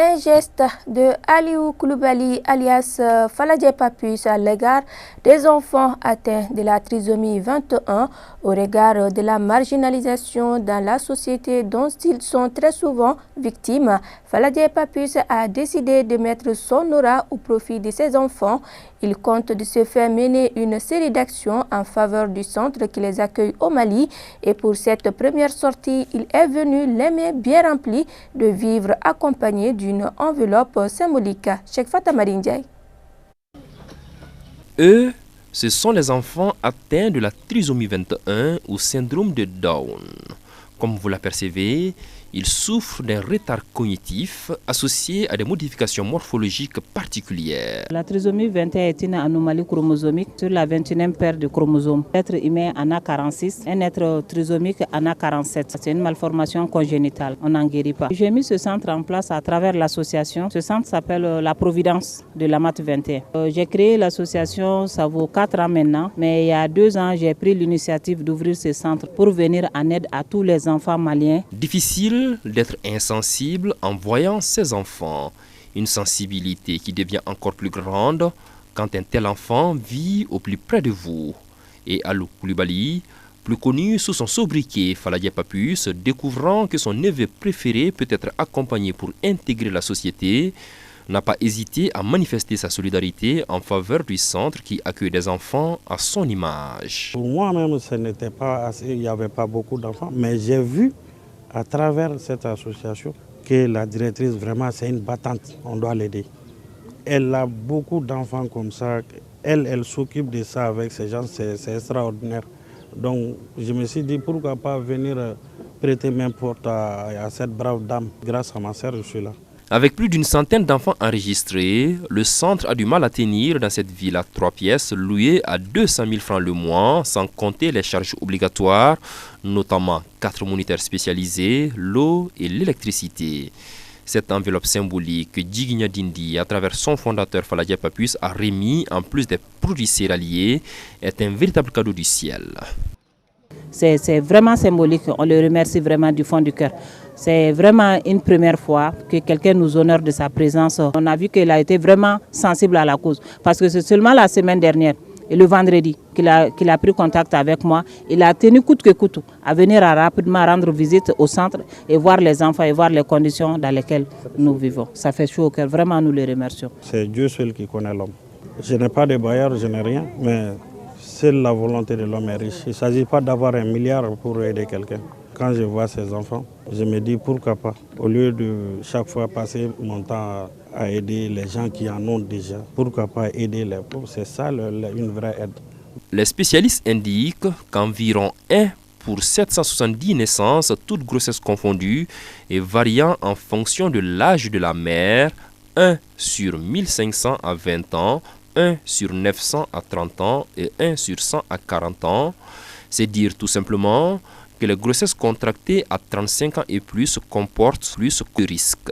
Un geste de Aliou Koulibaly alias Faladje Papus à l'égard des enfants atteints de la trisomie 21 au regard de la marginalisation dans la société dont ils sont très souvent victimes. Faladje Papus a décidé de mettre son aura au profit de ces enfants. Il compte de se faire mener une série d'actions en faveur du centre qui les accueille au Mali. Et pour cette première sortie, il est venu les mains bien remplies de vivres accompagnés d'une enveloppe symbolique. Cheikh Fatamari Ndiaye. Eux, ce sont les enfants atteints de la trisomie 21 ou syndrome de Down. Comme vous l'apercevez, ils souffrent d'un retard cognitif associé à des modifications morphologiques particulières. La trisomie 21 est une anomalie chromosomique sur la 21e paire de chromosomes. L'être humain en a 46, un être trisomique en a 47. C'est une malformation congénitale, on n'en guérit pas. J'ai mis ce centre en place à travers l'association. Ce centre s'appelle la Providence de la MAT 21. J'ai créé l'association, ça vaut 4 ans maintenant, mais il y a 2 ans, j'ai pris l'initiative d'ouvrir ce centre pour venir en aide à tous les enfants maliens. Difficile d'être insensible en voyant ses enfants, une sensibilité qui devient encore plus grande quand un tel enfant vit au plus près de vous. Et Aliou Koulibaly, plus connu sous son sobriquet Faladje Papus, découvrant que son neveu préféré peut être accompagné pour intégrer la société, n'a pas hésité à manifester sa solidarité en faveur du centre qui accueille des enfants à son image. Pour moi-même, ce n'était pas assez, il n'y avait pas beaucoup d'enfants, mais j'ai vu à travers cette association que la directrice, vraiment, c'est une battante, on doit l'aider. Elle a beaucoup d'enfants comme ça, elle s'occupe de ça avec ces gens, c'est extraordinaire. Donc je me suis dit, pourquoi pas venir prêter main forte à cette brave dame. Grâce à ma sœur, je suis là. Avec plus d'une centaine d'enfants enregistrés, le centre a du mal à tenir dans cette ville à 3 pièces, louée à 200 000 francs le mois, sans compter les charges obligatoires, notamment 4 moniteurs spécialisés, l'eau et l'électricité. Cette enveloppe symbolique que Djigna Dindi, à travers son fondateur Faladje Papus, a remis en plus des produits céréaliers, est un véritable cadeau du ciel. C'est vraiment symbolique, on le remercie vraiment du fond du cœur. C'est vraiment une première fois que quelqu'un nous honore de sa présence. On a vu qu'il a été vraiment sensible à la cause. Parce que c'est seulement la semaine dernière, et le vendredi, qu'il a pris contact avec moi. Il a tenu coûte que coûte à venir rapidement rendre visite au centre et voir les enfants et voir les conditions dans lesquelles nous vivons. Ça fait chaud au cœur, vraiment nous le remercions. C'est Dieu seul qui connaît l'homme. Je n'ai pas de bailleur, je n'ai rien, mais seule la volonté de l'homme est riche. Il ne s'agit pas d'avoir 1 milliard pour aider quelqu'un. Quand je vois ces enfants, je me dis pourquoi pas. Au lieu de chaque fois passer mon temps à aider les gens qui en ont déjà, pourquoi pas aider les pauvres? C'est ça une vraie aide. Les spécialistes indiquent qu'environ 1 pour 770 naissances, toutes grossesses confondues, et variant en fonction de l'âge de la mère, 1 sur 1500 à 20 ans, 1 sur 900 à 30 ans et 1 sur 100 à 40 ans. C'est dire tout simplement que les grossesses contractées à 35 ans et plus comportent plus de risques.